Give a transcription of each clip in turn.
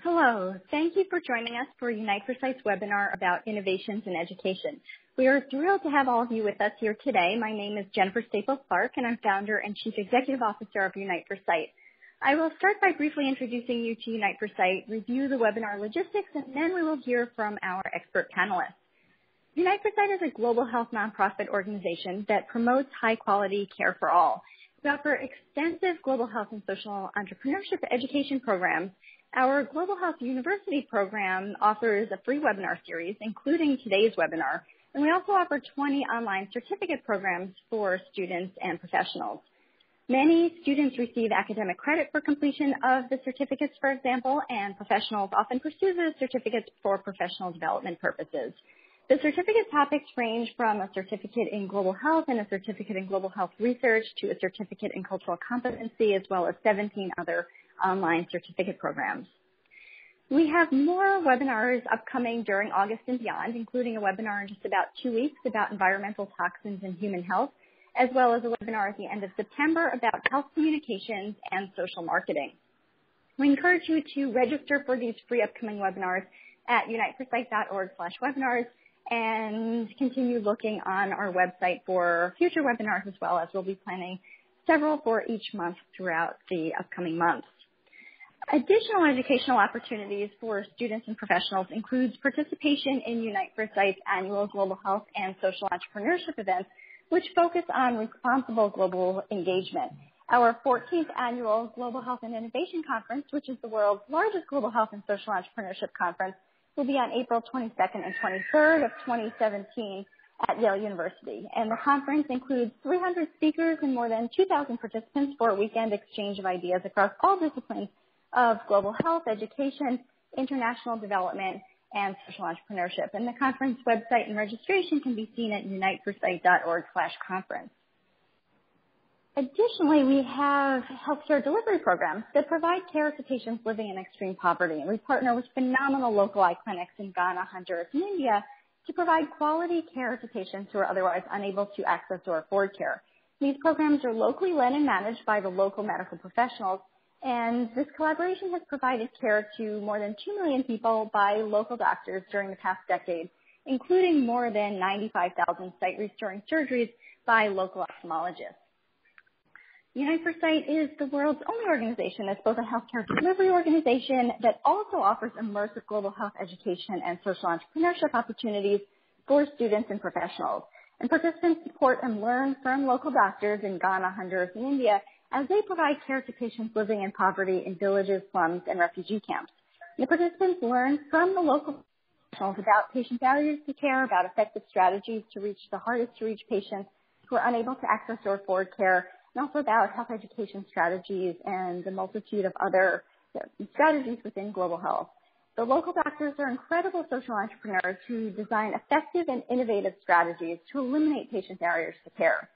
Hello. Thank you for joining us for Unite for Sight's webinar about innovations in education. We are thrilled to have all of you with us here today. My name is Jennifer Staples-Clark, and I'm founder and Chief Executive Officer of Unite for Sight. I will start by briefly introducing you to Unite for Sight, review the webinar logistics, and then we will hear from our expert panelists. Unite for Sight is a global health nonprofit organization that promotes high-quality care for all. We offer extensive global health and social entrepreneurship education programs. Our Global Health University program offers a free webinar series, including today's webinar, and we also offer 20 online certificate programs for students and professionals. Many students receive academic credit for completion of the certificates, for example, and professionals often pursue the certificates for professional development purposes. The certificate topics range from a certificate in global health and a certificate in global health research to a certificate in cultural competency, as well as 17 other online certificate programs. We have more webinars upcoming during August and beyond, including a webinar in just about 2 weeks about environmental toxins and human health, as well as a webinar at the end of September about health communications and social marketing. We encourage you to register for these free upcoming webinars at uniteforsight.org/webinars and continue looking on our website for future webinars as well, as we'll be planning several for each month throughout the upcoming months. Additional educational opportunities for students and professionals includes participation in Unite for Sight's annual Global Health and Social Entrepreneurship events, which focus on responsible global engagement. Our 14th annual Global Health and Innovation Conference, which is the world's largest global health and social entrepreneurship conference, will be on April 22nd and 23rd of 2017 at Yale University. And the conference includes 300 speakers and more than 2,000 participants for a weekend exchange of ideas across all disciplines of global health, education, international development, and social entrepreneurship. And the conference website and registration can be seen at uniteforsight.org/conference. Additionally, we have healthcare delivery programs that provide care to patients living in extreme poverty. And we partner with phenomenal local eye clinics in Ghana, Honduras, and India to provide quality care to patients who are otherwise unable to access or afford care. These programs are locally led and managed by the local medical professionals, and this collaboration has provided care to more than 2 million people by local doctors during the past decade, including more than 95,000 sight-restoring surgeries by local ophthalmologists. Unite for Sight is the world's only organization that's both a healthcare delivery organization that also offers immersive global health education and social entrepreneurship opportunities for students and professionals. And participants support and learn from local doctors in Ghana, Honduras, and India as they provide care to patients living in poverty in villages, slums, and refugee camps. And the participants learn from the local professionals about patient barriers to care, about effective strategies to reach the hardest to reach patients who are unable to access or afford care, and also about health education strategies and the multitude of other strategies within global health. The local doctors are incredible social entrepreneurs who design effective and innovative strategies to eliminate patient barriers to care.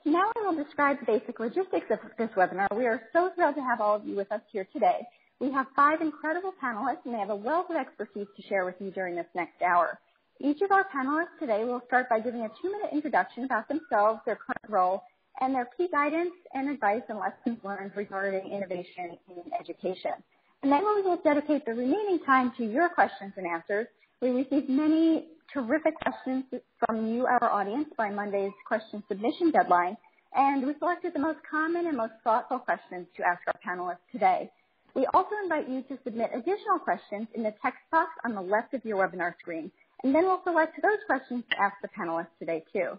So now I will describe the basic logistics of this webinar. We are so thrilled to have all of you with us here today. We have 5 incredible panelists, and they have a wealth of expertise to share with you during this next hour. Each of our panelists today will start by giving a 2-minute introduction about themselves, their current role, and their key guidance and advice and lessons learned regarding innovation in education. And then we will dedicate the remaining time to your questions and answers. We received many terrific questions from you, our audience, by Monday's question submission deadline, and we selected the most common and most thoughtful questions to ask our panelists today. We also invite you to submit additional questions in the text box on the left of your webinar screen, and then we'll select those questions to ask the panelists today, too.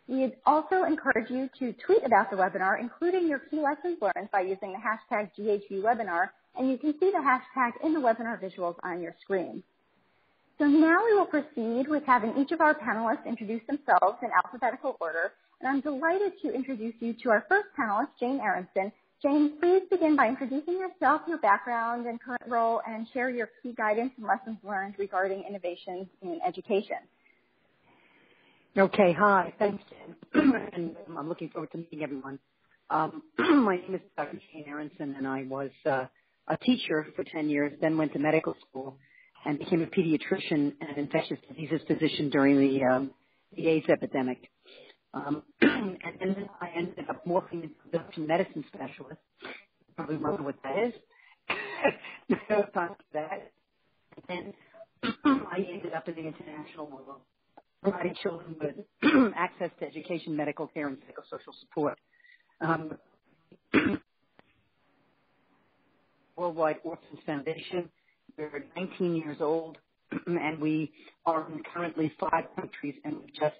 We also encourage you to tweet about the webinar, including your key lessons learned, by using the hashtag GHVWebinar, and you can see the hashtag in the webinar visuals on your screen. So now we will proceed with having each of our panelists introduce themselves in alphabetical order, and I'm delighted to introduce you to our first panelist, Jane Aronson. Jane, please begin by introducing yourself, your background and current role, and share your key guidance and lessons learned regarding innovations in education. Okay, hi, thanks, Jen. And I'm looking forward to meeting everyone. My name is Dr. Jane Aronson, and I was a teacher for 10 years, then went to medical school and became a pediatrician and infectious diseases physician during the AIDS epidemic. And then I ended up morphing into a production medicine specialist. You probably wonder what that is. no time for that. And I ended up in the international world, providing children with access to education, medical care, and psychosocial support. Worldwide Orphans Foundation. We're 19 years old, and we are in currently 5 countries, and we just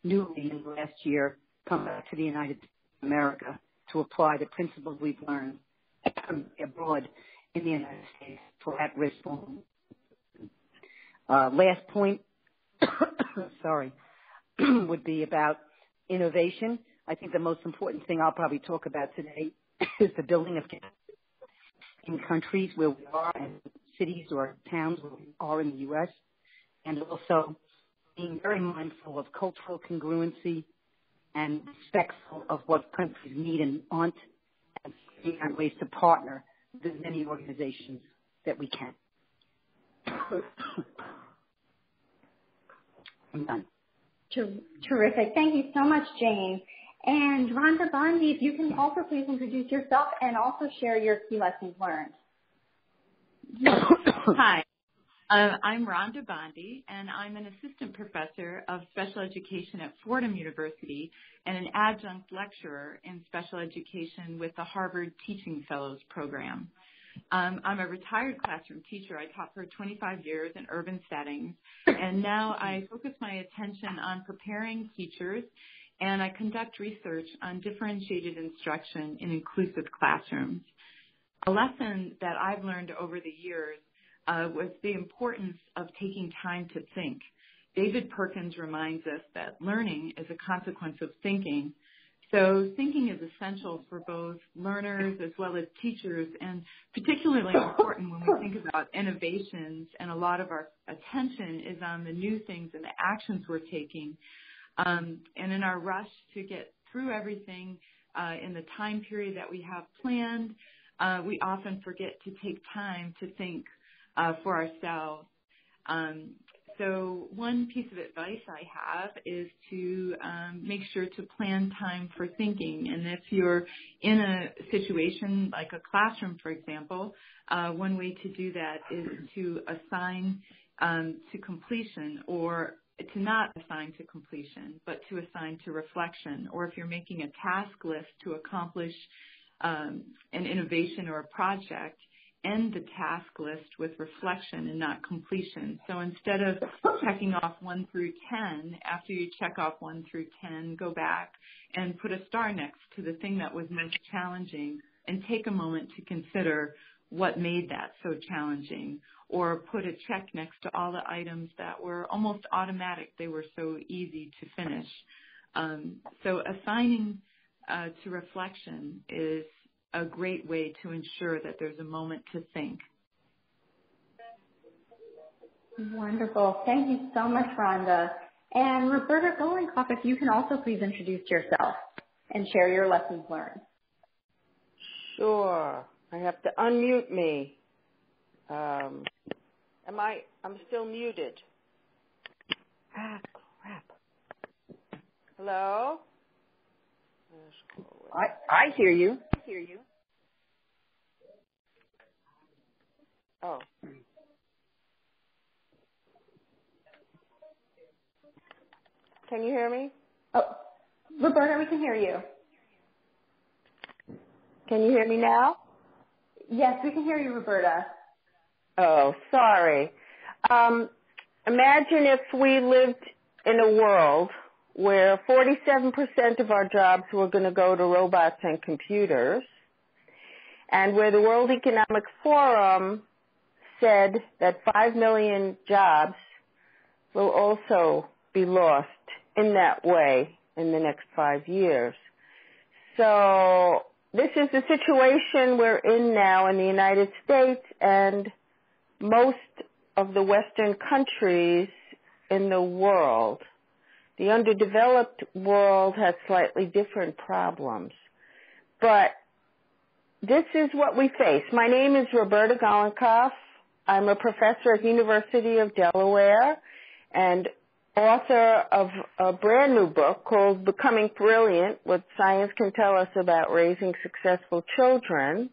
newly in the last year come back to the United States of America to apply the principles we've learned abroad in the United States for at-risk women. Last point, sorry, would be about innovation. I think the most important thing I'll probably talk about today is the building of in countries where we are, and cities or towns where we are in the U.S., and also being very mindful of cultural congruency and respectful of what countries need and want, and figuring out ways to partner with as many organizations that we can. I'm done. Terrific. Thank you so much, Jane. And Rhonda, Bondie, if you can also please introduce yourself and also share your key lessons learned. Hi, I'm Rhonda Bondie, and I'm an assistant professor of special education at Fordham University and an adjunct lecturer in special education with the Harvard Teaching Fellows Program. I'm a retired classroom teacher. I taught for 25 years in urban settings, and now I focus my attention on preparing teachers, and I conduct research on differentiated instruction in inclusive classrooms. A lesson that I've learned over the years was the importance of taking time to think. David Perkins reminds us that learning is a consequence of thinking. So thinking is essential for both learners as well as teachers, and particularly important when we think about innovations, and a lot of our attention is on the new things and the actions we're taking. And in our rush to get through everything in the time period that we have planned, we often forget to take time to think for ourselves. So one piece of advice I have is to make sure to plan time for thinking. And if you're in a situation like a classroom, for example, one way to do that is to assign to completion, or to not assign to completion, but to assign to reflection. Or if you're making a task list to accomplish an innovation or a project, end the task list with reflection and not completion. So instead of checking off 1 through 10, after you check off 1 through 10, go back and put a star next to the thing that was most challenging and take a moment to consider what made that so challenging, or put a check next to all the items that were almost automatic. They were so easy to finish. So assigning to reflection is a great way to ensure that there's a moment to think. Wonderful. Thank you so much, Rhonda. And Roberta Golinkoff, if you can also please introduce yourself and share your lessons learned. Sure. I have to unmute me. I'm still muted. Ah, crap. Hello? I hear you. Oh. Can you hear me? Oh, Roberta, we can hear you. Can you hear me now? Yes, we can hear you, Roberta. Oh, sorry. Imagine if we lived in a world where 47% of our jobs were going to go to robots and computers, and where the World Economic Forum said that 5 million jobs will also be lost in that way in the next 5 years. So this is the situation we're in now in the United States and most of the Western countries in the world. The underdeveloped world has slightly different problems. But this is what we face. My name is Roberta Golinkoff. I'm a professor at the University of Delaware and author of a brand new book called Becoming Brilliant, What Science Can Tell Us About Raising Successful Children.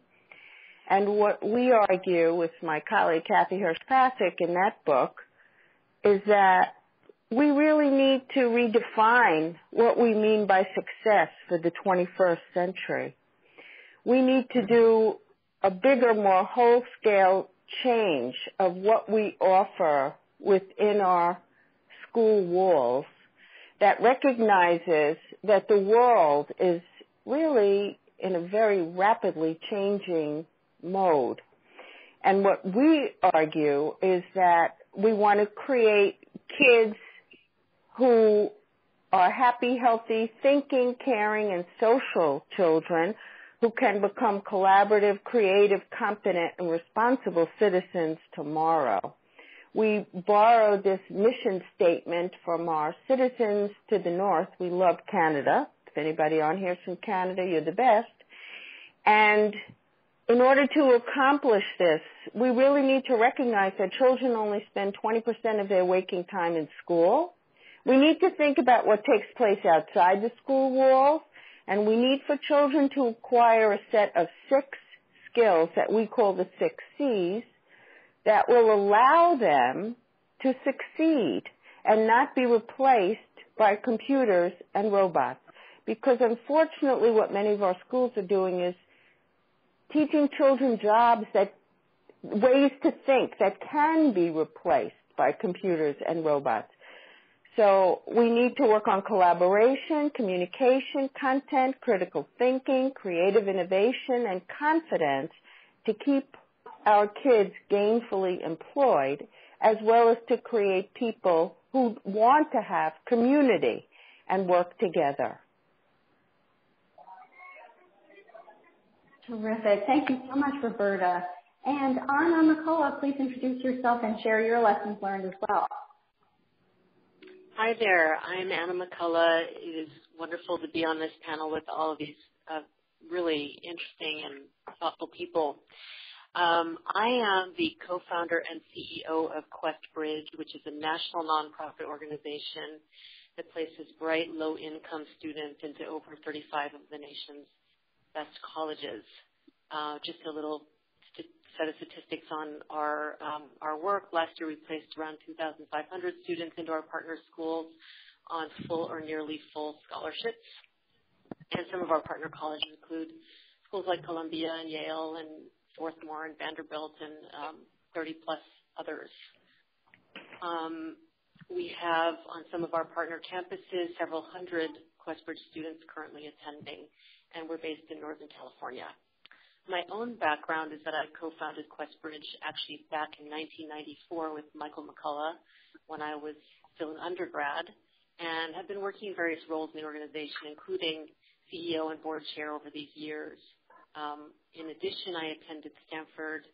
And what we argue with my colleague Kathy Hirsch-Patrick in that book is that we really need to redefine what we mean by success for the 21st century. We need to do a bigger, more whole-scale change of what we offer within our school walls that recognizes that the world is really in a very rapidly changing mode. And what we argue is that we want to create kids who are happy, healthy, thinking, caring, and social children who can become collaborative, creative, competent, and responsible citizens tomorrow. We borrowed this mission statement from our citizens to the north. We love Canada. If anybody on here is from Canada, you're the best. And in order to accomplish this, we really need to recognize that children only spend 20% of their waking time in school. We need to think about what takes place outside the school walls, and we need for children to acquire a set of 6 skills that we call the 6 C's that will allow them to succeed and not be replaced by computers and robots. Because unfortunately what many of our schools are doing is teaching children ways to think that can be replaced by computers and robots. So we need to work on collaboration, communication, content, critical thinking, creative innovation, and confidence to keep our kids gainfully employed, as well as to create people who want to have community and work together. Terrific. Thank you so much, Roberta. And Anna McCullough, please introduce yourself and share your lessons learned as well. Hi there. I'm Anna McCullough. It is wonderful to be on this panel with all of these really interesting and thoughtful people. I am the co-founder and CEO of QuestBridge, which is a national nonprofit organization that places bright, low-income students into over 35 of the nation's best colleges. Just a little set of statistics on our work. Last year we placed around 2,500 students into our partner schools on full or nearly full scholarships. And some of our partner colleges include schools like Columbia and Yale and Swarthmore and Vanderbilt and 30-plus others. We have on some of our partner campuses several hundred QuestBridge students currently attending, and we're based in Northern California. My own background is that I co-founded QuestBridge actually back in 1994 with Michael McCullough when I was still an undergrad, and have been working in various roles in the organization, including CEO and board chair over these years. In addition, I attended Stanford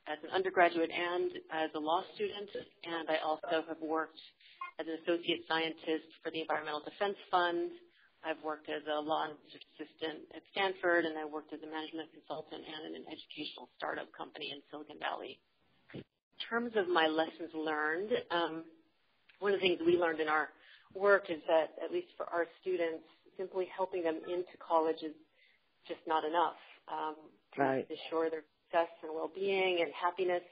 as an undergraduate and as a law student, and I also have worked as an associate scientist for the Environmental Defense Fund. I've worked as a law and research assistant at Stanford, and I worked as a management consultant and in an educational startup company in Silicon Valley. In terms of my lessons learned, one of the things we learned in our work is that, at least for our students, simply helping them into college is just not enough to ensure their success and well-being and happiness,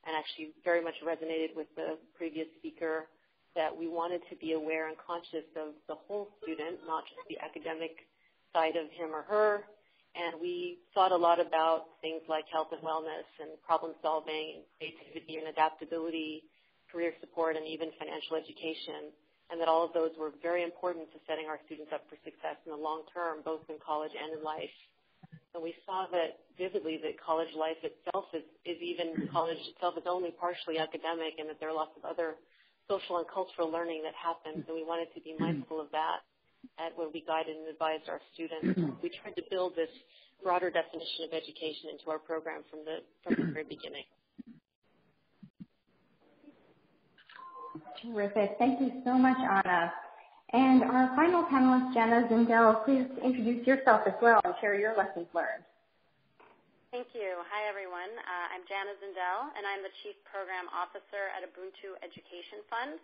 and actually very much resonated with the previous speaker that we wanted to be aware and conscious of the whole student, not just the academic side of him or her. And we thought a lot about things like health and wellness and problem solving, creativity and adaptability, career support, and even financial education, and that all of those were very important to setting our students up for success in the long term, both in college and in life. And we saw that vividly that college life itself is even college itself is only partially academic, and that there are lots of other social and cultural learning that happens, and we wanted to be mindful of that when we guided and advised our students. We tried to build this broader definition of education into our program from the very beginning. Terrific. Thank you so much, Anna. And our final panelist, Jana Zindel, please introduce yourself as well and share your lessons learned. Thank you. Hi, everyone. I'm Jana Zindel, and I'm the Chief Program Officer at Ubuntu Education Fund.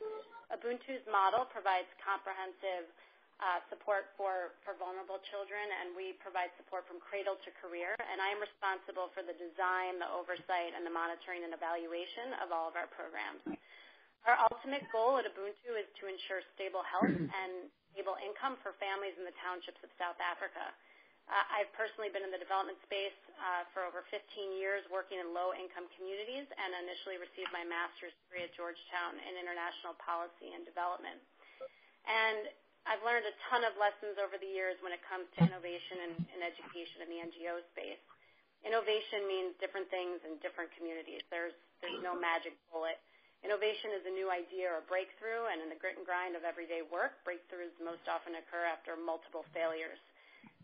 Ubuntu's model provides comprehensive support for vulnerable children, and we provide support from cradle to career. And I am responsible for the design, the oversight, and the monitoring and evaluation of all of our programs. Our ultimate goal at Ubuntu is to ensure stable health and stable income for families in the townships of South Africa. I've personally been in the development space for over 15 years working in low-income communities and initially received my master's degree at Georgetown in international policy and development. And I've learned a ton of lessons over the years when it comes to innovation and education in the NGO space. Innovation means different things in different communities. There's no magic bullet. Innovation is a new idea or breakthrough, and in the grit and grind of everyday work, breakthroughs most often occur after multiple failures.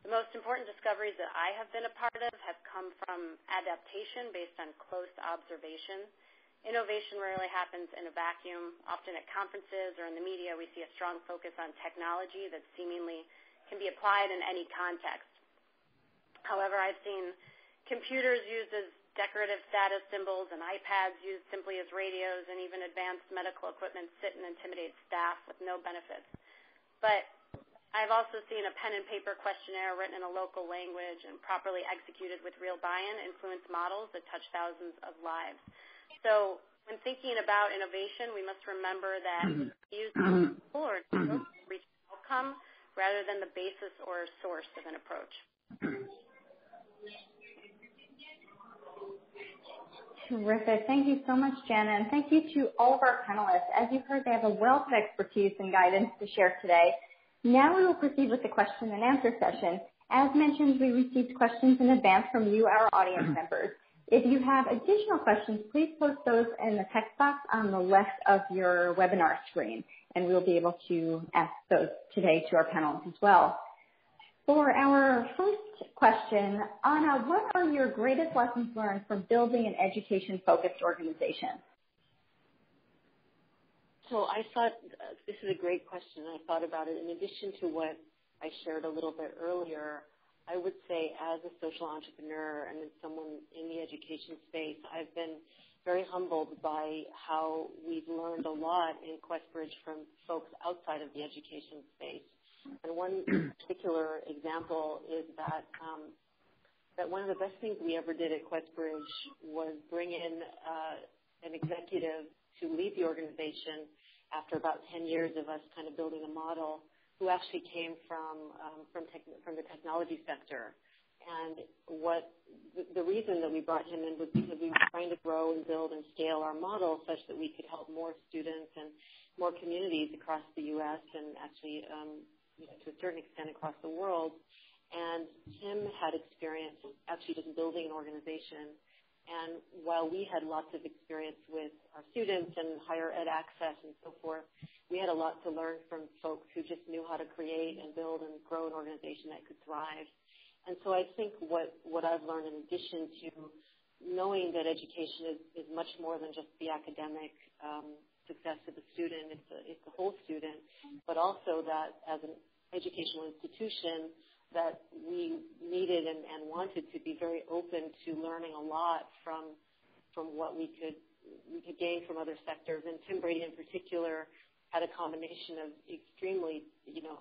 The most important discoveries that I have been a part of have come from adaptation based on close observation. Innovation rarely happens in a vacuum. Often at conferences or in the media, we see a strong focus on technology that seemingly can be applied in any context. However, I've seen computers used as decorative status symbols and iPads used simply as radios, and even advanced medical equipment sit and intimidate staff with no benefits. But I've also seen a pen and paper questionnaire written in a local language and properly executed with real buy-in influence models that touch thousands of lives. So when thinking about innovation, we must remember that use the tool or to reach an outcome rather than the basis or source of an approach. Terrific. Thank you so much, Jana, and thank you to all of our panelists. As you heard, they have a wealth of expertise and guidance to share today. Now we will proceed with the question and answer session. As mentioned, we received questions in advance from you, our audience members. If you have additional questions, please post those in the text box on the left of your webinar screen, and we'll be able to ask those today to our panelists as well. For our first question, Anna, what are your greatest lessons learned from building an education-focused organization? So I thought this is a great question. I thought about it. In addition to what I shared a little bit earlier, I would say as a social entrepreneur and as someone in the education space, I've been very humbled by how we've learned a lot in QuestBridge from folks outside of the education space. And one particular example is that one of the best things we ever did at QuestBridge was bring in an executive to lead the organization after about 10 years of us kind of building a model, who actually came from the technology sector. And the reason that we brought him in was because we were trying to grow and build and scale our model such that we could help more students and more communities across the U.S. and actually, to a certain extent, across the world. And Tim had experience actually just building an organization. And while we had lots of experience with our students and higher ed access and so forth, we had a lot to learn from folks who just knew how to create and build and grow an organization that could thrive. And so I think what I've learned, in addition to knowing that education is much more than just the academic success of the student, it's the whole student, but also that as an educational institution, that we needed and wanted to be very open to learning a lot from what we could gain from other sectors. And Tim Brady in particular had a combination of extremely,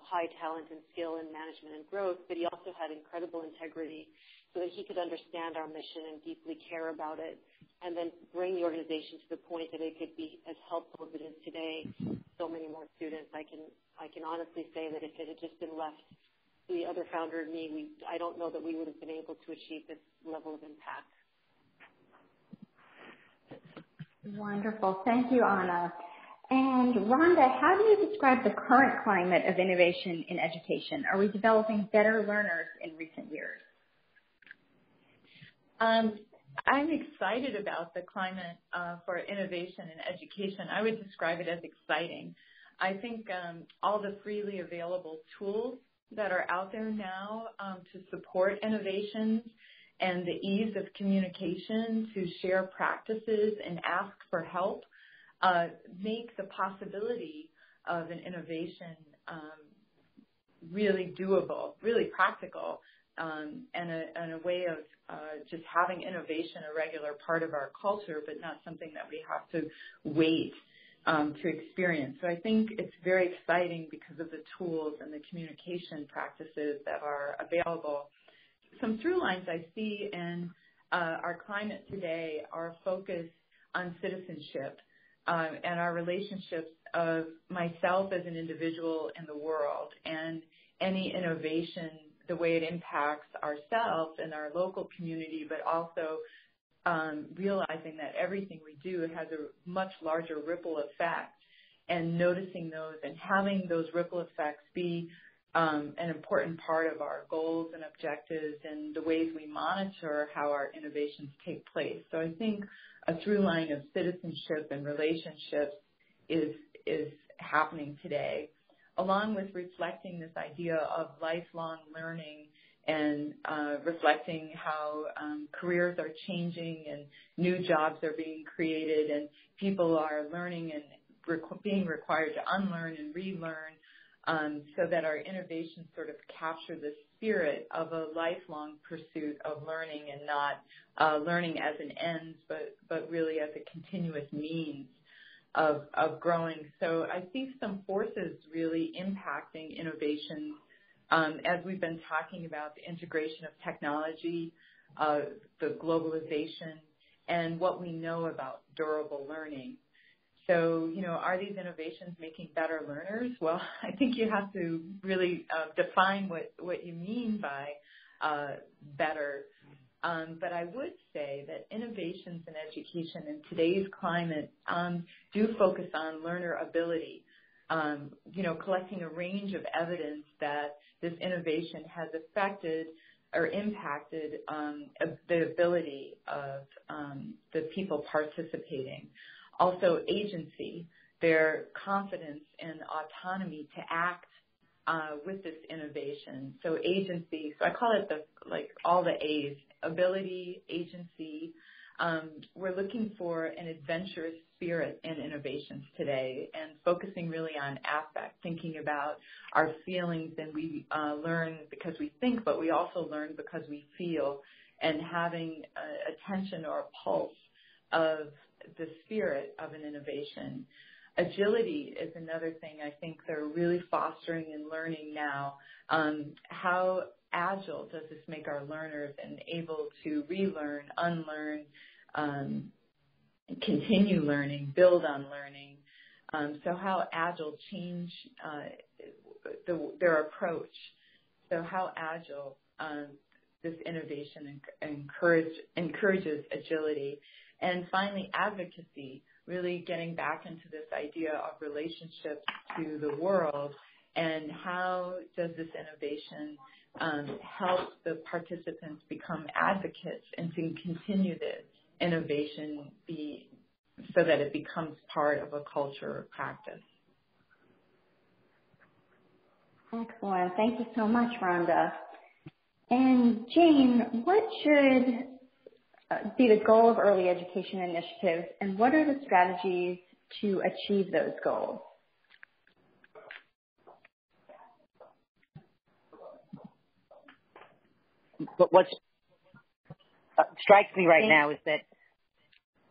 high talent and skill in management and growth, but he also had incredible integrity so that he could understand our mission and deeply care about it, and then bring the organization to the point that it could be as helpful as it is today. So many more students. I can honestly say that if it had just been left the other founder and me, I don't know that we would have been able to achieve this level of impact. Wonderful. Thank you, Anna. And Rhonda, how do you describe the current climate of innovation in education? Are we developing better learners in recent years? I'm excited about the climate for innovation in education. I would describe it as exciting. I think all the freely available tools that are out there now to support innovations and the ease of communication to share practices and ask for help make the possibility of an innovation really doable, really practical, and a way of just having innovation a regular part of our culture, but not something that we have to wait to experience. So I think it's very exciting because of the tools and the communication practices that are available. Some through lines I see in our climate today are focused on citizenship and our relationships of myself as an individual in the world, and any innovation, the way it impacts ourselves and our local community, but also realizing that everything we do has a much larger ripple effect, and noticing those and having those ripple effects be an important part of our goals and objectives and the ways we monitor how our innovations take place. So I think a through line of citizenship and relationships is happening today, along with reflecting this idea of lifelong learning and reflecting how careers are changing and new jobs are being created and people are learning and being required to unlearn and relearn, so that our innovations sort of capture the spirit of a lifelong pursuit of learning and not learning as an end, but really as a continuous means of growing. So I see some forces really impacting innovations as we've been talking about the integration of technology, the globalization, and what we know about durable learning. So, are these innovations making better learners? Well, I think you have to really define what you mean by better. But I would say that innovations in education in today's climate do focus on learner ability, collecting a range of evidence that this innovation has affected or impacted the ability of the people participating. Also agency, their confidence and autonomy to act with this innovation. So agency, so I call it all the A's, ability, agency. We're looking for an adventurous spirit in innovations today and focusing really on affect, thinking about our feelings, and we learn because we think, but we also learn because we feel, and having attention or a pulse of the spirit of an innovation. Agility is another thing I think they're really fostering and learning now. How agile does this make our learners and able to relearn, unlearn, continue learning, build on learning? So how agile change their approach. So how agile this innovation encourages agility. And finally, advocacy, really getting back into this idea of relationships to the world, and how does this innovation help the participants become advocates and to continue this innovation so that it becomes part of a culture or practice. Excellent. Thank you so much, Rhonda. And Jane, what should be the goal of early education initiatives, and what are the strategies to achieve those goals? But what strikes me right now is that,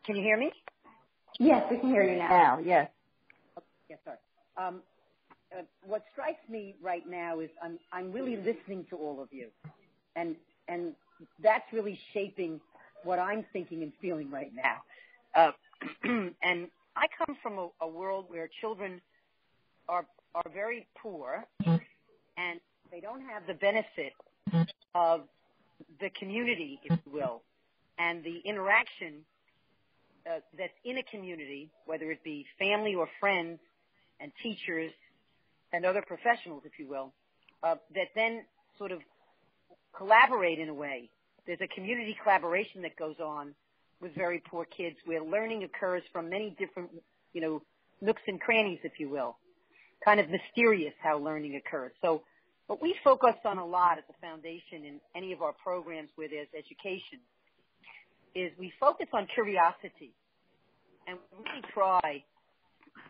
can you hear me? Yes, we can hear you now. Yes. Yes, sorry. What strikes me right now is I'm really listening to all of you, and that's really shaping what I'm thinking and feeling right now. And I come from a world where children are very poor, and they don't have the benefit of the community, if you will, and the interaction that's in a community, whether it be family or friends and teachers and other professionals, if you will, that then sort of collaborate in a way. There's a community collaboration that goes on with very poor kids where learning occurs from many different, nooks and crannies, if you will. Kind of mysterious how learning occurs. So what we focus on a lot at the foundation in any of our programs where there's education is we focus on curiosity, and we really try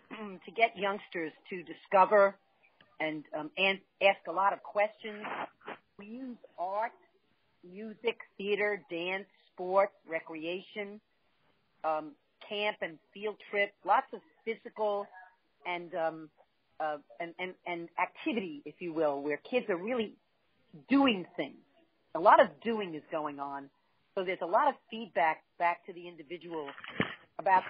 to get youngsters to discover and ask a lot of questions. We use art, music, theater, dance, sports, recreation, camp and field trips, lots of physical and activity, if you will, where kids are really doing things. A lot of doing is going on. So there's a lot of feedback back to the individual about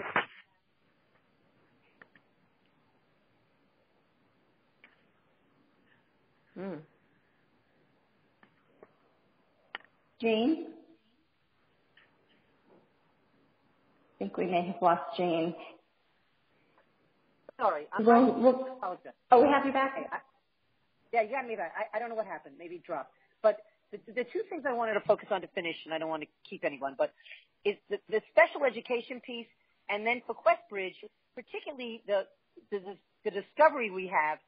the... Jane? I think we may have lost Jane. Sorry. We have you back? Yeah, you got me back. I don't know what happened. Maybe it dropped. But the two things I wanted to focus on to finish, and I don't want to keep anyone, but is the special education piece, and then for QuestBridge, particularly the discovery we have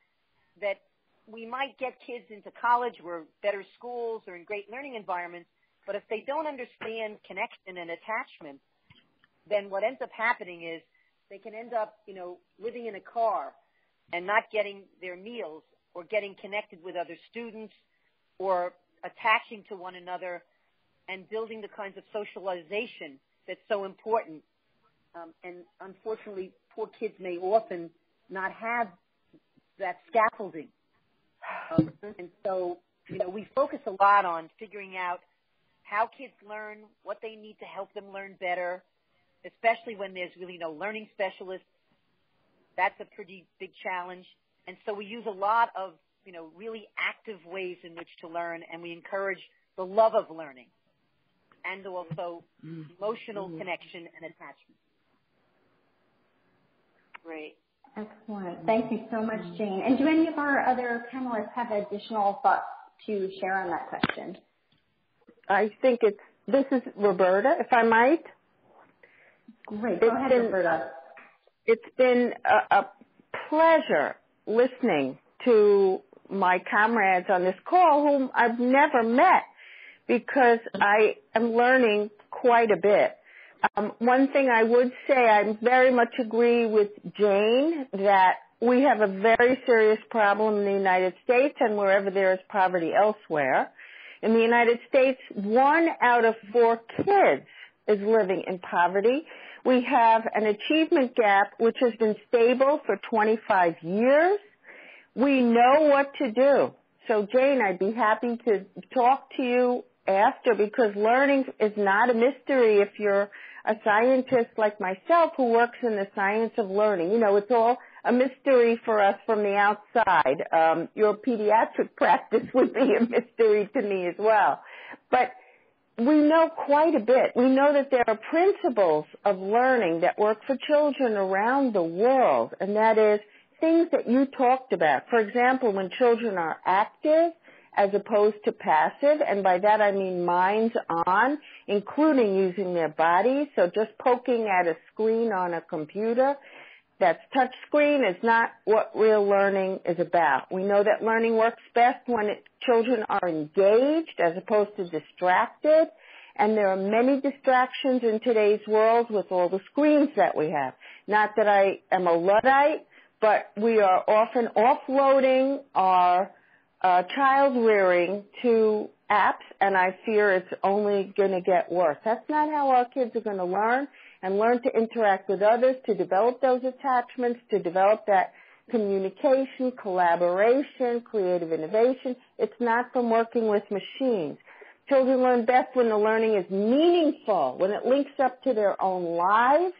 that we might get kids into college or better schools or in great learning environments, but if they don't understand connection and attachment, then what ends up happening is they can end up, living in a car and not getting their meals or getting connected with other students or attaching to one another and building the kinds of socialization that's so important. And unfortunately, poor kids may often not have that scaffolding. And so, we focus a lot on figuring out how kids learn, what they need to help them learn better, especially when there's really no learning specialist. That's a pretty big challenge. And so we use a lot of, really active ways in which to learn, and we encourage the love of learning and also emotional connection and attachment. Great. Excellent. Thank you so much, Jane. And do any of our other panelists have additional thoughts to share on that question? I think this is Roberta, if I might. Great. Go ahead, Roberta. It's been a pleasure listening to my comrades on this call whom I've never met because I am learning quite a bit. One thing I would say, I very much agree with Jane that we have a very serious problem in the United States and wherever there is poverty elsewhere. In the United States, 1 out of 4 kids is living in poverty. We have an achievement gap which has been stable for 25 years. We know what to do. So, Jane, I'd be happy to talk to you after because learning is not a mystery if you're a scientist like myself who works in the science of learning. It's all a mystery for us from the outside. Your pediatric practice would be a mystery to me as well. But we know quite a bit. We know that there are principles of learning that work for children around the world, and that is things that you talked about. For example, when children are active as opposed to passive, and by that I mean minds on, including using their bodies. So just poking at a screen on a computer that's touch screen is not what real learning is about. We know that learning works best when children are engaged as opposed to distracted, and there are many distractions in today's world with all the screens that we have. Not that I am a Luddite, but we are often offloading our child rearing to apps, and I fear it's only going to get worse. That's not how our kids are going to learn and learn to interact with others, to develop those attachments, to develop that communication, collaboration, creative innovation. It's not from working with machines. Children learn best when the learning is meaningful, when it links up to their own lives.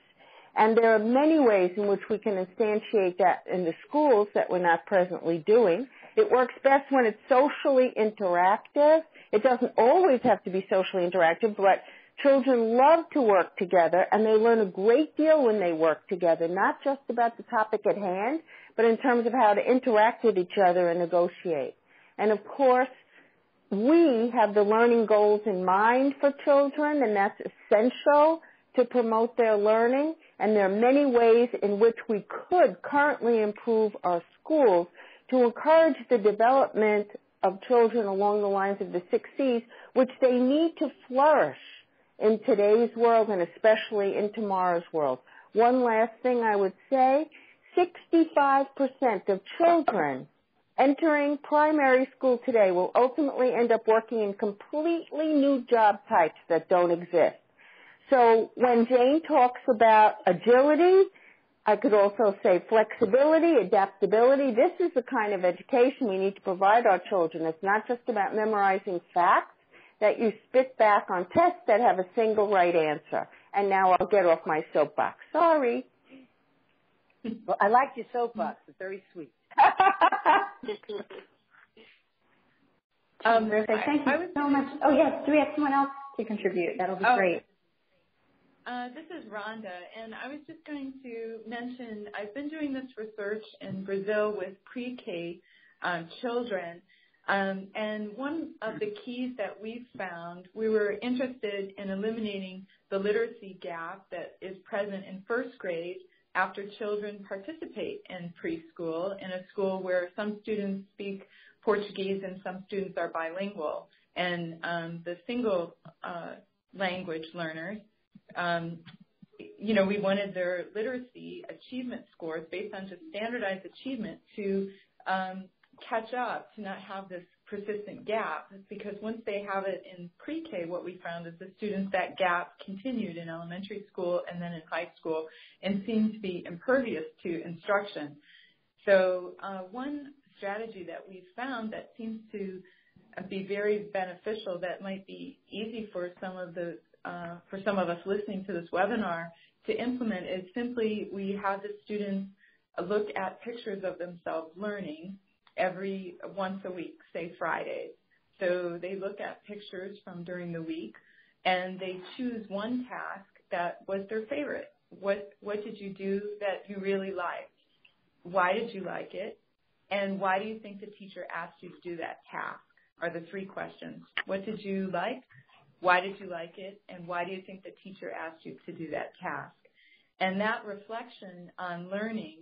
And there are many ways in which we can instantiate that in the schools that we're not presently doing. It works best when it's socially interactive. It doesn't always have to be socially interactive, but children love to work together, and they learn a great deal when they work together, not just about the topic at hand, but in terms of how to interact with each other and negotiate. And, of course, we have the learning goals in mind for children, and that's essential to promote their learning. And there are many ways in which we could currently improve our schools to encourage the development of children along the lines of the 6 C's, which they need to flourish in today's world and especially in tomorrow's world. One last thing I would say, 65% of children entering primary school today will ultimately end up working in completely new job types that don't exist. So when Jane talks about agility, I could also say flexibility, adaptability. This is the kind of education we need to provide our children. It's not just about memorizing facts that you spit back on tests that have a single right answer. And now I'll get off my soapbox. Sorry. Well, I like your soapbox. It's very sweet. Terrific. Thank you so much. Oh, yes. Do we have someone else to contribute? That'll be great. This is Rhonda, and I was just going to mention I've been doing this research in Brazil with pre-K children, and one of the keys that we've found, we were interested in eliminating the literacy gap that is present in first grade after children participate in preschool in a school where some students speak Portuguese and some students are bilingual. And the single language learners, we wanted their literacy achievement scores based on just standardized achievement to catch up, to not have this persistent gap, because once they have it in pre-K, what we found is the students, that gap continued in elementary school and then in high school and seemed to be impervious to instruction. So one strategy that we've found that seems to be very beneficial, that might be easy for some of us listening to this webinar to implement, is simply we have the students look at pictures of themselves learning once a week, say Fridays. So they look at pictures from during the week and they choose one task that was their favorite. What did you do that you really liked? Why did you like it? And why do you think the teacher asked you to do that task? Are the three questions. What did you like? Why did you like it? And why do you think the teacher asked you to do that task? And that reflection on learning,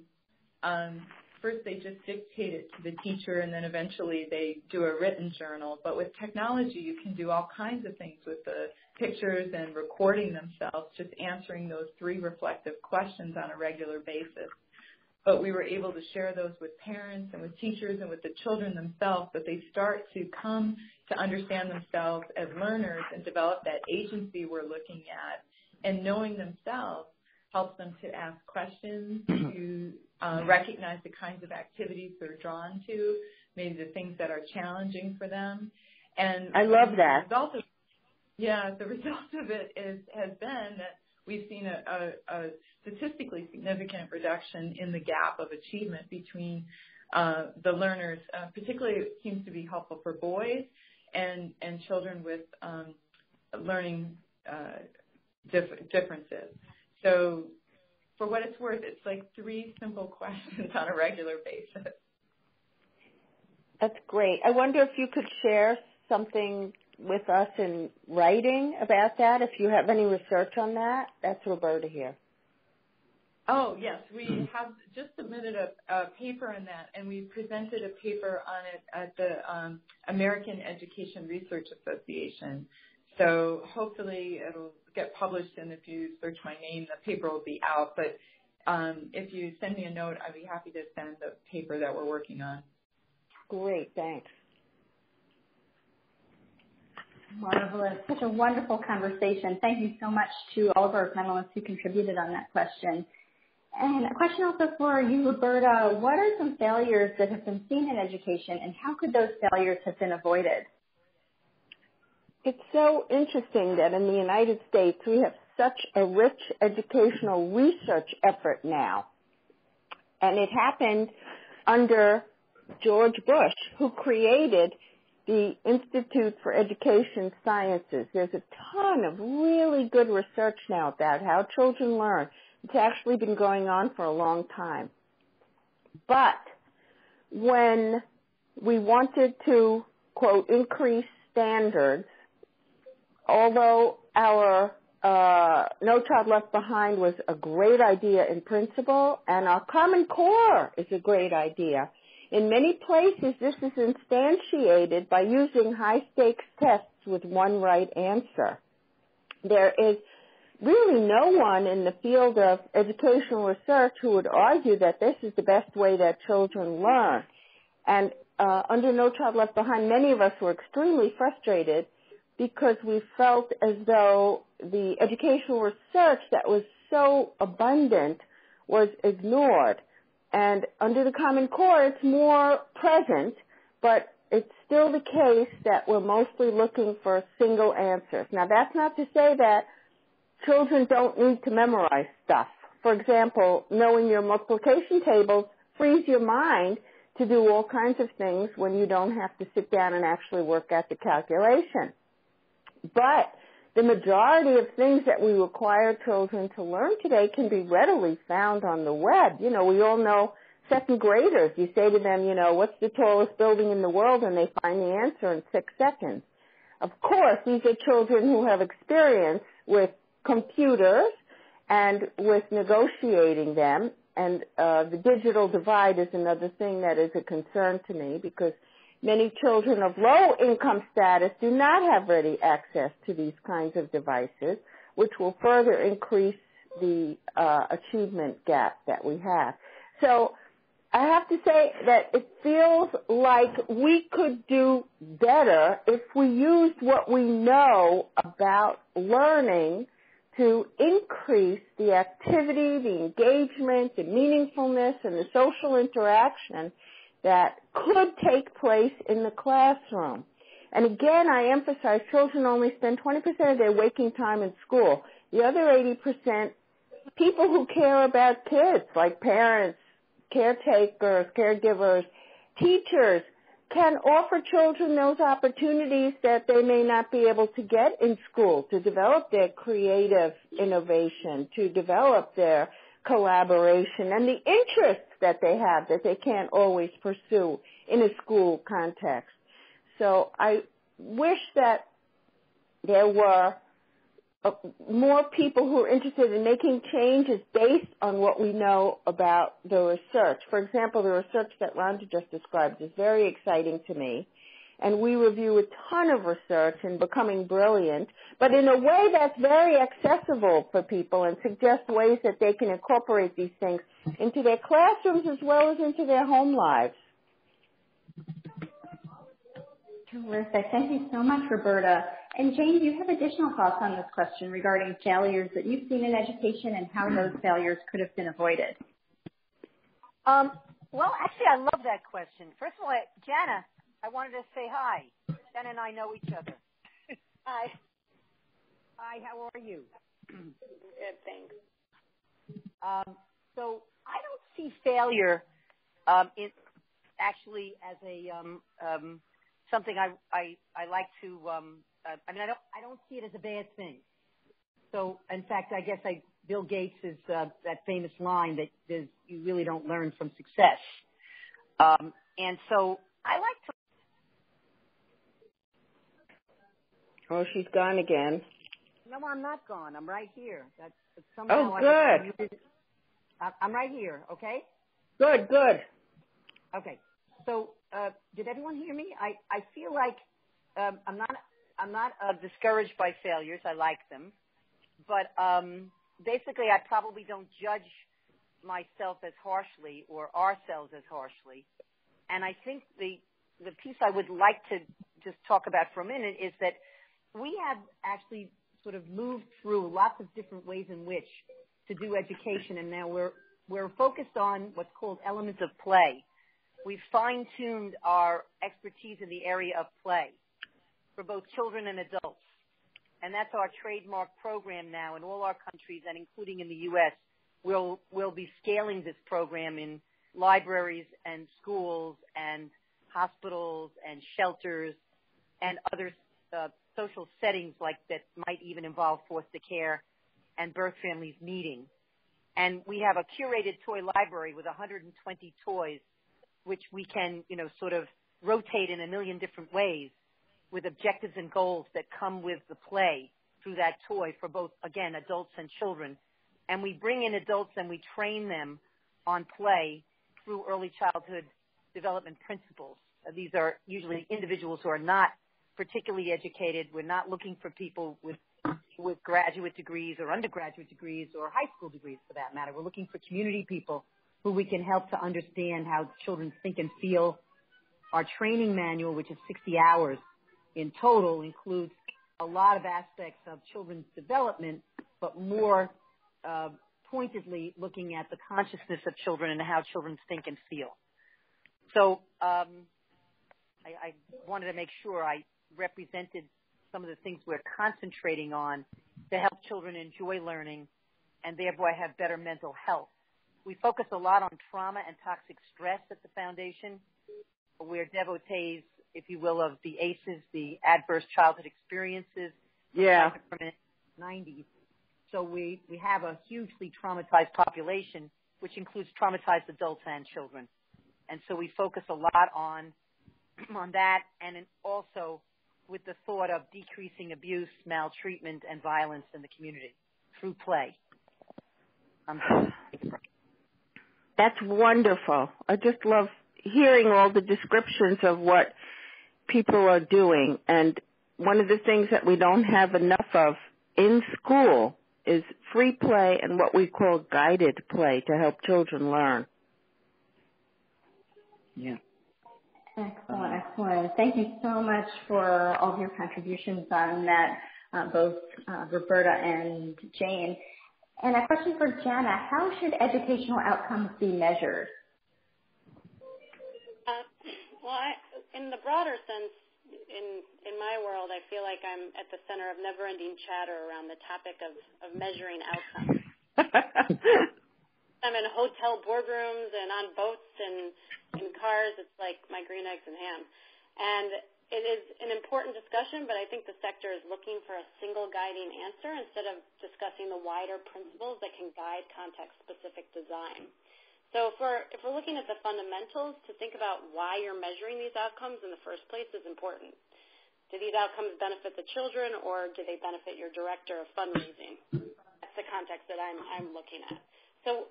first they just dictate it to the teacher, and then eventually they do a written journal. But with technology, you can do all kinds of things with the pictures and recording themselves, just answering those three reflective questions on a regular basis. But we were able to share those with parents and with teachers and with the children themselves, that they start to come to understand themselves as learners and develop that agency we're looking at. And knowing themselves helps them to ask questions, to recognize the kinds of activities they're drawn to, maybe the things that are challenging for them. And I love that. The result of it has been that we've seen a statistically significant reduction in the gap of achievement between the learners. Particularly, it seems to be helpful for boys and children with learning differences. So for what it's worth, it's like three simple questions on a regular basis. That's great. I wonder if you could share something with us in writing about that, if you have any research on that. That's Roberta here. Oh, yes. We have just submitted a paper on that, and we presented a paper on it at the American Education Research Association. So hopefully it'll get published, and if you search my name, the paper will be out. But if you send me a note, I'd be happy to send the paper that we're working on. Great, thanks. Marvelous. Such a wonderful conversation. Thank you so much to all of our panelists who contributed on that question. And a question also for you, Roberta. What are some failures that have been seen in education, and how could those failures have been avoided? It's so interesting that in the United States we have such a rich educational research effort now. And it happened under George Bush, who created the Institute for Education Sciences. There's a ton of really good research now about how children learn. It's actually been going on for a long time. But when we wanted to, quote, increase standards, although our No Child Left Behind was a great idea in principle, and our Common Core is a great idea, in many places this is instantiated by using high-stakes tests with one right answer. There is really no one in the field of educational research who would argue that this is the best way that children learn. And under No Child Left Behind, many of us were extremely frustrated because we felt as though the educational research that was so abundant was ignored. And under the Common Core, it's more present, but it's still the case that we're mostly looking for single answers. Now, that's not to say that children don't need to memorize stuff. For example, knowing your multiplication tables frees your mind to do all kinds of things when you don't have to sit down and actually work at the calculation. But the majority of things that we require children to learn today can be readily found on the web. You know, we all know second graders. You say to them, you know, what's the tallest building in the world? And they find the answer in 6 seconds. Of course, these are children who have experience with computers and with negotiating them. And the digital divide is another thing that is a concern to me, because many children of low income status do not have ready access to these kinds of devices, which will further increase the achievement gap that we have. So I have to say that it feels like we could do better if we used what we know about learning to increase the activity, the engagement, the meaningfulness, and the social interaction that could take place in the classroom. And again, I emphasize children only spend 20% of their waking time in school. The other 80%, people who care about kids, like parents, caretakers, caregivers, teachers, can offer children those opportunities that they may not be able to get in school to develop their creative innovation, to develop their collaboration and the interests that they have that they can't always pursue in a school context. So I wish that there were more people who are interested in making changes based on what we know about the research. For example, the research that Rhonda just described is very exciting to me, and we review a ton of research in Becoming Brilliant, but in a way that's very accessible for people and suggests ways that they can incorporate these things into their classrooms as well as into their home lives. Terrific. Thank you so much, Roberta. And Jane, do you have additional thoughts on this question regarding failures that you've seen in education and how those failures could have been avoided? Well, actually, I love that question. First of all, Jana, I wanted to say hi. Jana and I know each other. Hi. Hi, how are you? Good, thanks. So I don't see failure actually as a something I like to. I don't see it as a bad thing. So, in fact, I guess Bill Gates' that famous line that you really don't learn from success. And so I like to. Oh, she's gone again. No, I'm not gone. I'm right here. Oh, good. I'm right here. Okay. Good. Okay. So, did everyone hear me? I feel like I'm not discouraged by failures. I like them, but basically, I probably don't judge myself as harshly or ourselves as harshly. And I think the piece I would like to just talk about for a minute is that we have actually sort of moved through lots of different ways in which to do education, and now we're focused on what's called elements of play. We've fine-tuned our expertise in the area of play for both children and adults. And that's our trademark program now in all our countries, and including in the U.S. We'll be scaling this program in libraries and schools and hospitals and shelters and other social settings like that might even involve foster care and birth families meeting. And we have a curated toy library with 120 toys, which we can, sort of rotate in a million different ways with objectives and goals that come with the play through that toy for both, again, adults and children. And we bring in adults and we train them on play through early childhood development principles. These are usually individuals who are not particularly educated. We're not looking for people with graduate degrees or undergraduate degrees or high school degrees for that matter. We're looking for community people who we can help to understand how children think and feel. Our training manual, which is 60 hours in total, includes a lot of aspects of children's development, but more pointedly looking at the consciousness of children and how children think and feel. So I wanted to make sure I represented some of the things we're concentrating on to help children enjoy learning and thereby have better mental health. We focus a lot on trauma and toxic stress at the foundation. We're devotees, if you will, of the ACEs, the adverse childhood experiences. Yeah. From the 90s. So we have a hugely traumatized population, which includes traumatized adults and children. And so we focus a lot on that, and also with the thought of decreasing abuse, maltreatment, and violence in the community through play. That's wonderful. I just love hearing all the descriptions of what people are doing. And one of the things that we don't have enough of in school is free play and what we call guided play to help children learn. Yeah. Excellent. Thank you so much for all of your contributions on that, both Roberta and Jane. And a question for Jenna: how should educational outcomes be measured? In the broader sense, in my world, I feel like I'm at the center of never-ending chatter around the topic of measuring outcomes. I'm in hotel boardrooms and on boats and in cars. It's like my green eggs and ham. And it is an important discussion, but I think the sector is looking for a single guiding answer instead of discussing the wider principles that can guide context-specific design. So if we're looking at the fundamentals, to think about why you're measuring these outcomes in the first place is important. Do these outcomes benefit the children, or do they benefit your director of fundraising? That's the context that I'm looking at. So,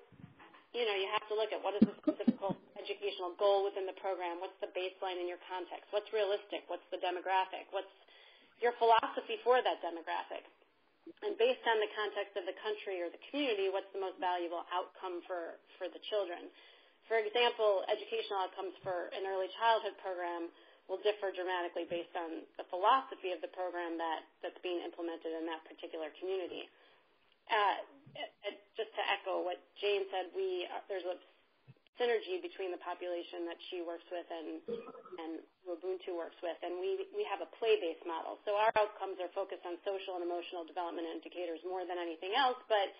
you have to look at what is the specific educational goal within the program, what's the baseline in your context, what's realistic, what's the demographic, what's your philosophy for that demographic. And based on the context of the country or the community, what's the most valuable outcome for the children? For example, educational outcomes for an early childhood program will differ dramatically based on the philosophy of the program that's being implemented in that particular community. Just to echo what Jane said, there's a synergy between the population that she works with and Ubuntu works with, and we have a play-based model. So our outcomes are focused on social and emotional development indicators more than anything else, but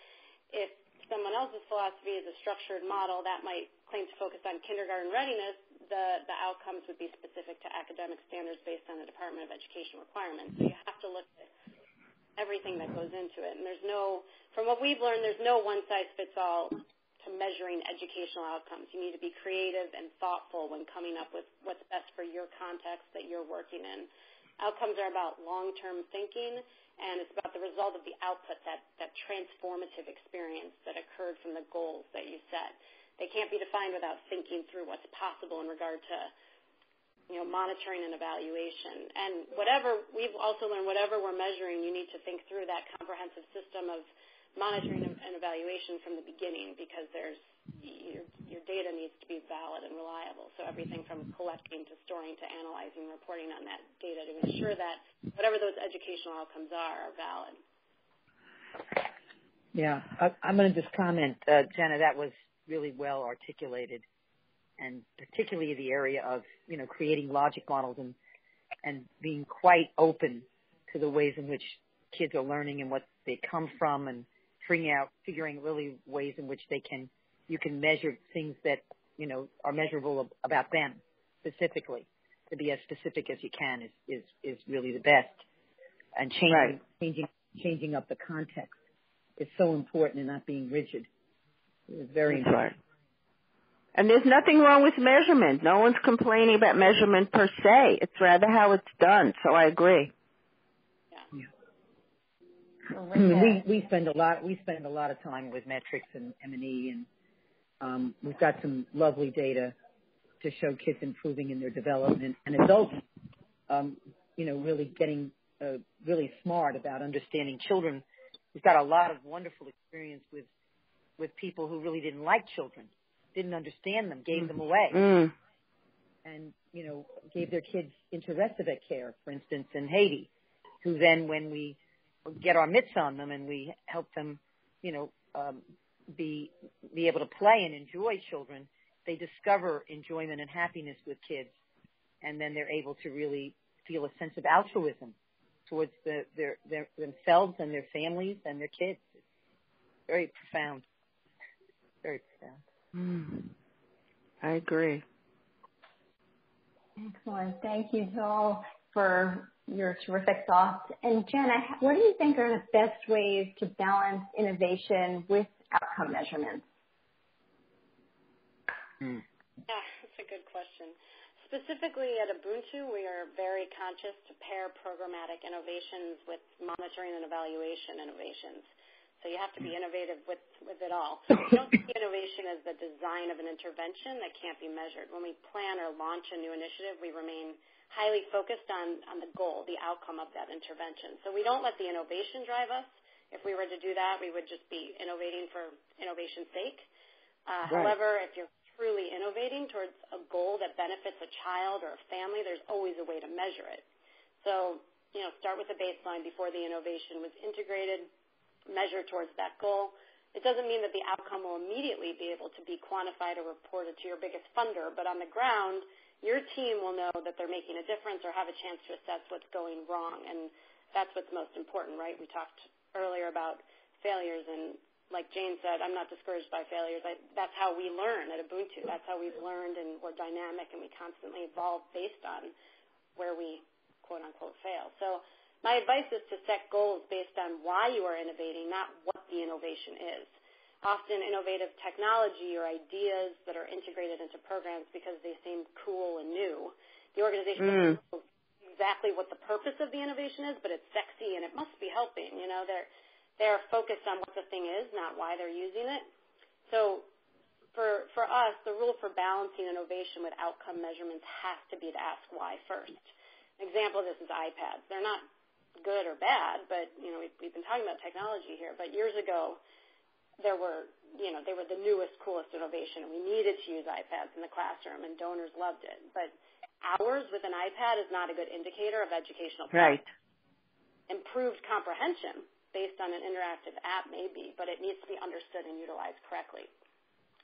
if someone else's philosophy is a structured model that might claim to focus on kindergarten readiness, the outcomes would be specific to academic standards based on the Department of Education requirements. So you have to look at everything that goes into it. And from what we've learned, there's no one-size-fits-all to measuring educational outcomes. You need to be creative and thoughtful when coming up with what's best for your context that you're working in. Outcomes are about long-term thinking, and it's about the result of the output, that transformative experience that occurred from the goals that you set. They can't be defined without thinking through what's possible in regard to monitoring and evaluation. And we've also learned, whatever we're measuring, you need to think through that comprehensive system of monitoring and evaluation from the beginning, because your data needs to be valid and reliable. So everything from collecting to storing to analyzing, reporting on that data to ensure that whatever those educational outcomes are valid. Yeah, I'm going to just comment, Jenna, that was really well articulated, and particularly the area of creating logic models and being quite open to the ways in which kids are learning and what they come from, and figuring really ways in which you can measure things that are measurable about them specifically. To be as specific as you can is really the best, and changing up the context is so important, and not being rigid. It's very important. And there's nothing wrong with measurement. No one's complaining about measurement per se. It's rather how it's done. So I agree. We spend a lot of time with metrics and M&E, and we've got some lovely data to show kids improving in their development, and adults, really getting really smart about understanding children. We've got a lot of wonderful experience with people who really didn't like children, didn't understand them, gave them away, and gave their kids into respite care, for instance, in Haiti, who then, when we get our mitts on them and we help them, be able to play and enjoy children, they discover enjoyment and happiness with kids, and then they're able to really feel a sense of altruism towards their themselves and their families and their kids. It's very profound. Very profound. I agree. Excellent. Thank you, Joel, for your terrific thoughts. And Jen, what do you think are the best ways to balance innovation with outcome measurements? Yeah, that's a good question. Specifically at Ubuntu, we are very conscious to pair programmatic innovations with monitoring and evaluation innovations. So you have to be innovative with it all. We don't see innovation as the design of an intervention that can't be measured. When we plan or launch a new initiative, we remain highly focused on the goal, the outcome of that intervention. So we don't let the innovation drive us. If we were to do that, we would just be innovating for innovation's sake. Right. However, if you're truly innovating towards a goal that benefits a child or a family, there's always a way to measure it. So, start with the baseline before the innovation was integrated, measure towards that goal. It doesn't mean that the outcome will immediately be able to be quantified or reported to your biggest funder, but on the ground, your team will know that they're making a difference or have a chance to assess what's going wrong, and that's what's most important, right? We talked earlier about failures, and like Jane said, I'm not discouraged by failures. That's how we learn at Ubuntu. That's how we've learned, and we're dynamic, and we constantly evolve based on where we, quote-unquote, fail. So my advice is to set goals based on why you are innovating, not what the innovation is. Often innovative technology or ideas that are integrated into programs because they seem cool and new. The organization doesn't know exactly what the purpose of the innovation is, but it's sexy and it must be helping. They're focused on what the thing is, not why they're using it. So for us, the rule for balancing innovation with outcome measurements has to be to ask why first. An example of this is iPads. They're not good or bad, but we've been talking about technology here. But years ago, they were the newest, coolest innovation, and we needed to use iPads in the classroom, and donors loved it. But hours with an iPad is not a good indicator of educational progress. Right. Improved comprehension based on an interactive app may be, but it needs to be understood and utilized correctly.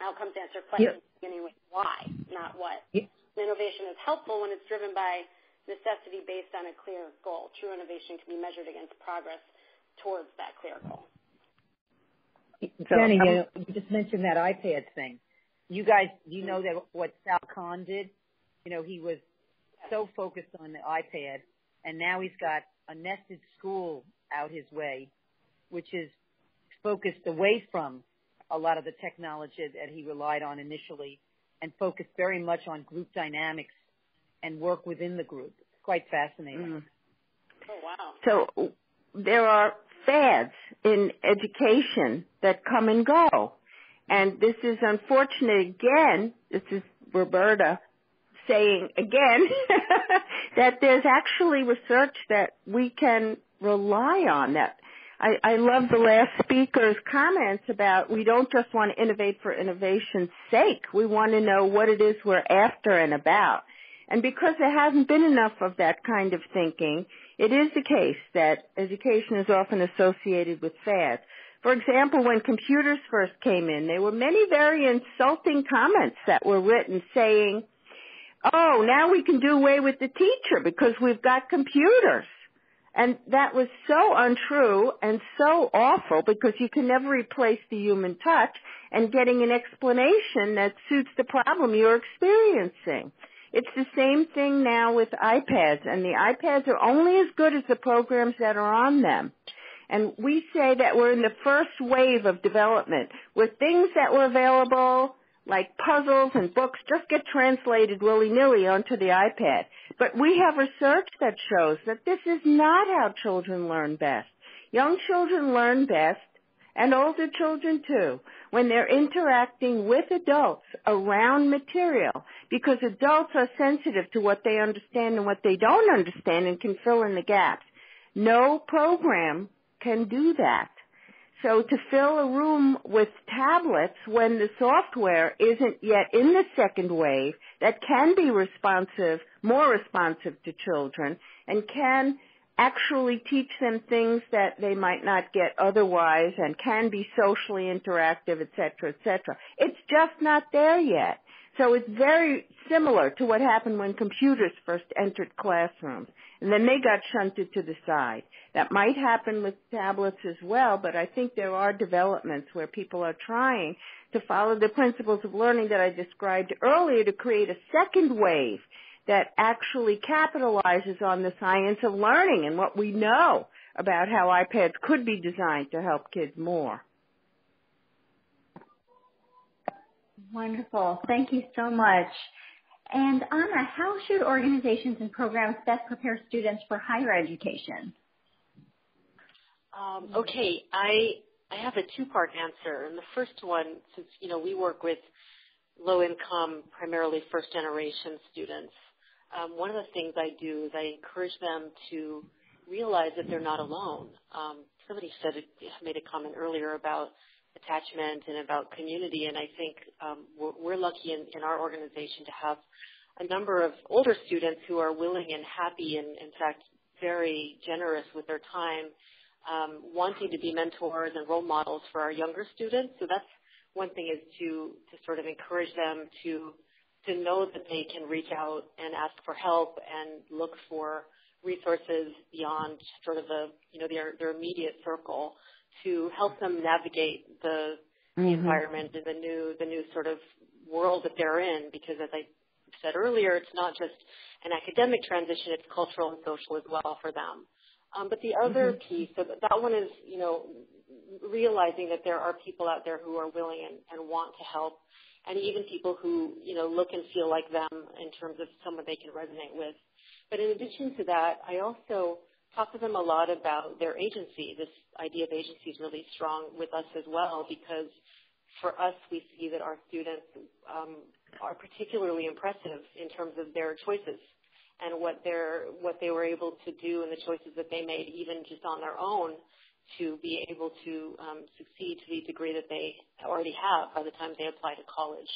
Outcomes answer questions beginning with why, not what. Innovation is helpful when it's driven by necessity based on a clear goal. True innovation can be measured against progress towards that clear goal. Jenny, you just mentioned that iPad thing. You guys, you know that what Sal Khan did? He was so focused on the iPad, and now he's got a nested school out his way, which is focused away from a lot of the technology that he relied on initially and focused very much on group dynamics and work within the group. It's quite fascinating. Oh, wow. So there are fads in education that come and go. And this is unfortunate again. This is Roberta saying again that there's actually research that we can rely on. That I love the last speaker's comments about we don't just want to innovate for innovation's sake. We want to know what it is we're after and about. And because there hasn't been enough of that kind of thinking, it is the case that education is often associated with fads. For example, when computers first came in, there were many very insulting comments that were written saying, oh, now we can do away with the teacher because we've got computers. And that was so untrue and so awful because you can never replace the human touch and getting an explanation that suits the problem you're experiencing. It's the same thing now with iPads, and the iPads are only as good as the programs that are on them. And we say that we're in the first wave of development where things that were available, like puzzles and books, just get translated willy-nilly onto the iPad. But we have research that shows that this is not how children learn best. Young children learn best, and older children too, when they're interacting with adults around material, because adults are sensitive to what they understand and what they don't understand and can fill in the gaps. No program can do that. So to fill a room with tablets when the software isn't yet in the second wave that can be responsive, more responsive to children, and can actually teach them things that they might not get otherwise and can be socially interactive, et cetera, et cetera. It's just not there yet. So it's very similar to what happened when computers first entered classrooms. And then they got shunted to the side. That might happen with tablets as well, but I think there are developments where people are trying to follow the principles of learning that I described earlier to create a second wave that actually capitalizes on the science of learning and what we know about how iPads could be designed to help kids more. Wonderful. Thank you so much. And Anna, how should organizations and programs best prepare students for higher education? Okay, I have a two-part answer. And the first one, since, we work with low-income, primarily first-generation students, one of the things I do is I encourage them to realize that they're not alone. Somebody made a comment earlier about attachment and about community, and I think we're lucky in our organization to have a number of older students who are willing and happy and, in fact, very generous with their time, wanting to be mentors and role models for our younger students. So that's one thing, is to sort of encourage them to know that they can reach out and ask for help and look for resources beyond sort of their immediate circle to help them navigate the environment and the new sort of world that they're in. Because as I said earlier, it's not just an academic transition, it's cultural and social as well for them. But the other piece, so that one is, realizing that there are people out there who are willing and want to help, and even people who, look and feel like them in terms of someone they can resonate with. But in addition to that, I also talk to them a lot about their agency. This idea of agency is really strong with us as well, because for us, we see that our students are particularly impressive in terms of their choices and what they were able to do and the choices that they made, even just on their own, to be able to succeed to the degree that they already have by the time they apply to college.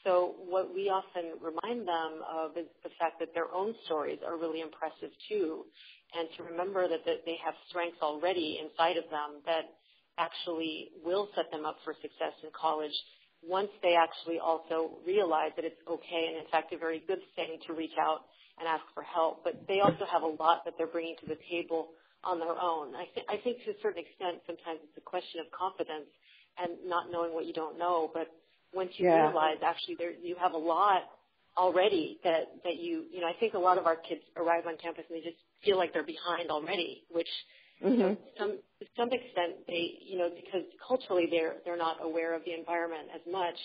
So what we often remind them of is the fact that their own stories are really impressive too, and to remember that they have strengths already inside of them that actually will set them up for success in college once they actually also realize that it's okay and, in fact, a very good thing to reach out and ask for help. But they also have a lot that they're bringing to the table on their own. I think to a certain extent sometimes it's a question of confidence and not knowing what you don't know, but once you realize actually you have a lot already that you I think a lot of our kids arrive on campus and they just feel like they're behind already, which to some extent they because culturally they're not aware of the environment as much,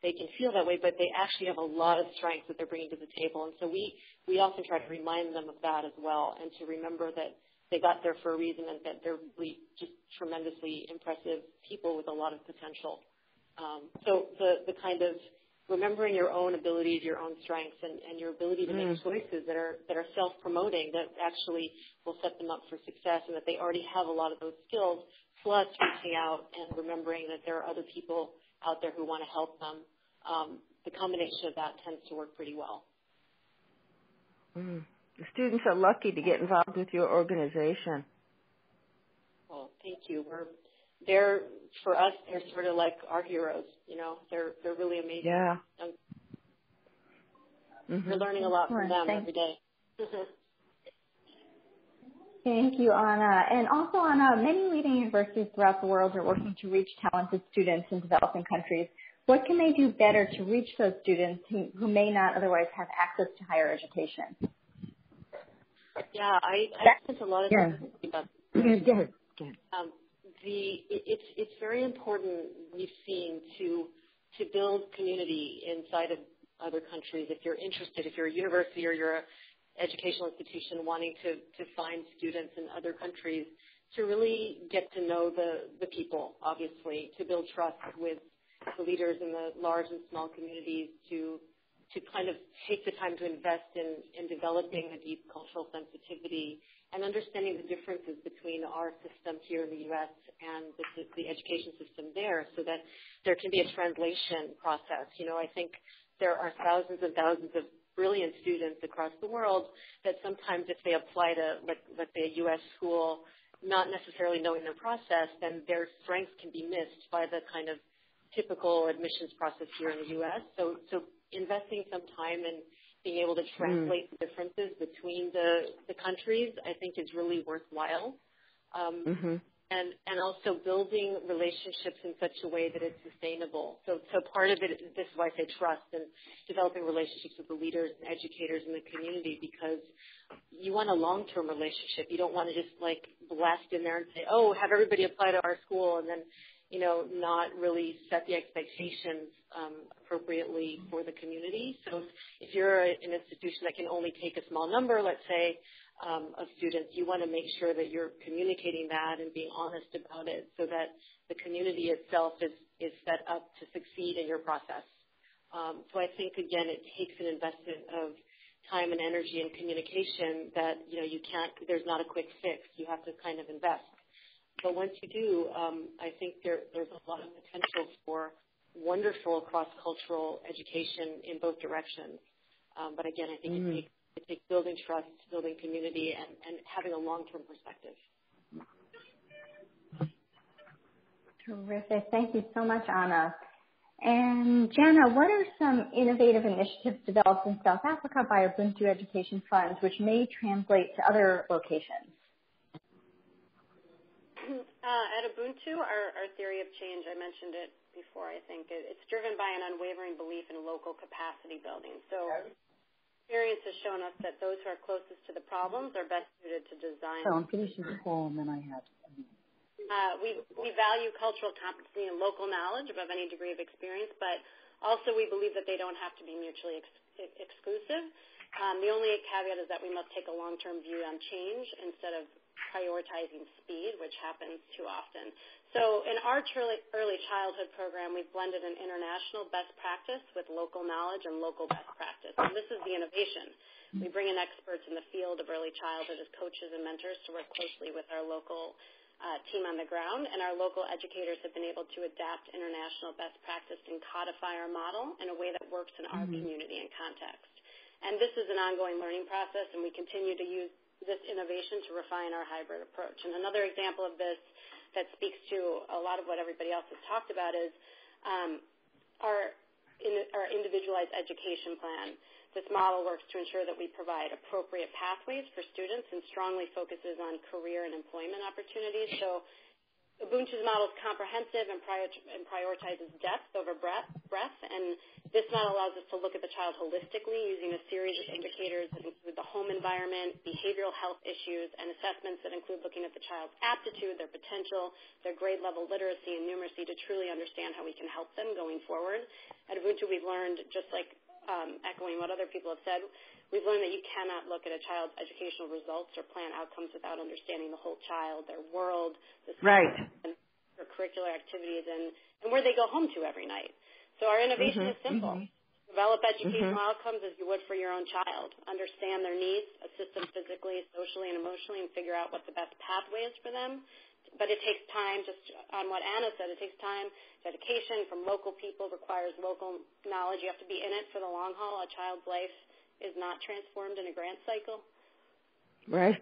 they can feel that way, but they actually have a lot of strengths that they're bringing to the table. And so we often try to remind them of that as well, and to remember that they got there for a reason and that they're really just tremendously impressive people with a lot of potential. So the kind of remembering your own abilities, your own strengths, and your ability to make choices that are self-promoting, that actually will set them up for success, and that they already have a lot of those skills, plus reaching out and remembering that there are other people out there who want to help them. The combination of that tends to work pretty well. The students are lucky to get involved with your organization. Well, thank you. For us, they're sort of like our heroes. They're really amazing. Yeah. We're learning a lot from them every day. Thank you, Anna. And also, Anna, many leading universities throughout the world are working to reach talented students in developing countries. What can they do better to reach those students who may not otherwise have access to higher education? Yeah, I spent a lot of time thinking about this. It's very important, we've seen, to build community inside of other countries. If you're interested, if you're a university or you're an educational institution wanting to find students in other countries, to really get to know the people, obviously, to build trust with the leaders in the large and small communities, to kind of take the time to invest in developing a deep cultural sensitivity and understanding the differences between our system here in the U.S. and the education system there, so that there can be a translation process. I think there are thousands and thousands of brilliant students across the world that sometimes if they apply to, let's say, a U.S. school, not necessarily knowing the process, then their strengths can be missed by the kind of typical admissions process here in the U.S. So investing some time in being able to translate the differences between the countries, I think is really worthwhile. And also building relationships in such a way that it's sustainable. So part of it, this is why I say trust and developing relationships with the leaders and educators in the community, because you want a long-term relationship. You don't want to just like blast in there and say, oh, have everybody apply to our school, and then, you know, not really set the expectations appropriately for the community. So if you're an institution that can only take a small number, let's say, of students, you want to make sure that you're communicating that and being honest about it so that the community itself is set up to succeed in your process. So I think, again, it takes an investment of time and energy and communication that, you know, you can't, there's not a quick fix. You have to kind of invest. But once you do, I think there's a lot of potential for wonderful cross-cultural education in both directions. But again, I think it takes building trust, building community, and having a long-term perspective. Terrific. Thank you so much, Anna. And Jana, what are some innovative initiatives developed in South Africa by Ubuntu Education Fund which may translate to other locations? At Ubuntu, our theory of change, I mentioned it before, I think, it's driven by an unwavering belief in local capacity building. So experience has shown us that those who are closest to the problems are best suited to design. So I'm finishing the call, and then I have. We value cultural competency and local knowledge above any degree of experience, but also we believe that they don't have to be mutually exclusive. The only caveat is that we must take a long-term view on change instead of prioritizing speed, which happens too often. So in our early childhood program, we've blended an international best practice with local knowledge and local best practice. And this is the innovation. We bring in experts in the field of early childhood as coaches and mentors to work closely with our local team on the ground, and our local educators have been able to adapt international best practice and codify our model in a way that works in our community and context. And this is an ongoing learning process, and we continue to use this innovation to refine our hybrid approach. And another example of this that speaks to a lot of what everybody else has talked about is our individualized education plan. This model works to ensure that we provide appropriate pathways for students and strongly focuses on career and employment opportunities. So Ubuntu's model is comprehensive and prioritizes depth over breadth, and this model allows us to look at the child holistically using a series of indicators that include the home environment, behavioral health issues, and assessments that include looking at the child's aptitude, their potential, their grade level literacy and numeracy to truly understand how we can help them going forward. At Ubuntu, we've learned, just like echoing what other people have said, we've learned that you cannot look at a child's educational results or plan outcomes without understanding the whole child, their world, their curricular activities, and where they go home to every night. So our innovation is simple. Develop educational outcomes as you would for your own child. Understand their needs, assist them physically, socially, and emotionally, and figure out what the best pathway is for them. But it takes time, just on what Anna said, it takes time. Dedication from local people requires local knowledge. You have to be in it for the long haul. A child's life is not transformed in a grant cycle. Right.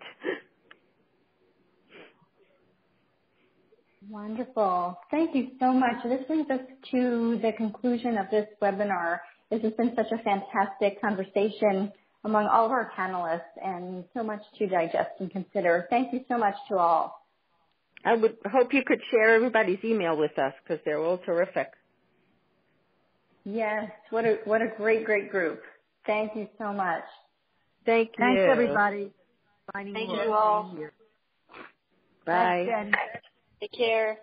Wonderful. Thank you so much. This brings us to the conclusion of this webinar. This has been such a fantastic conversation among all of our panelists and so much to digest and consider. Thank you so much to all. I would hope you could share everybody's email with us because they're all terrific. Yes, what a great group. Thank you so much. Thank you. Thanks, everybody. Thank you all. Bye. Take care.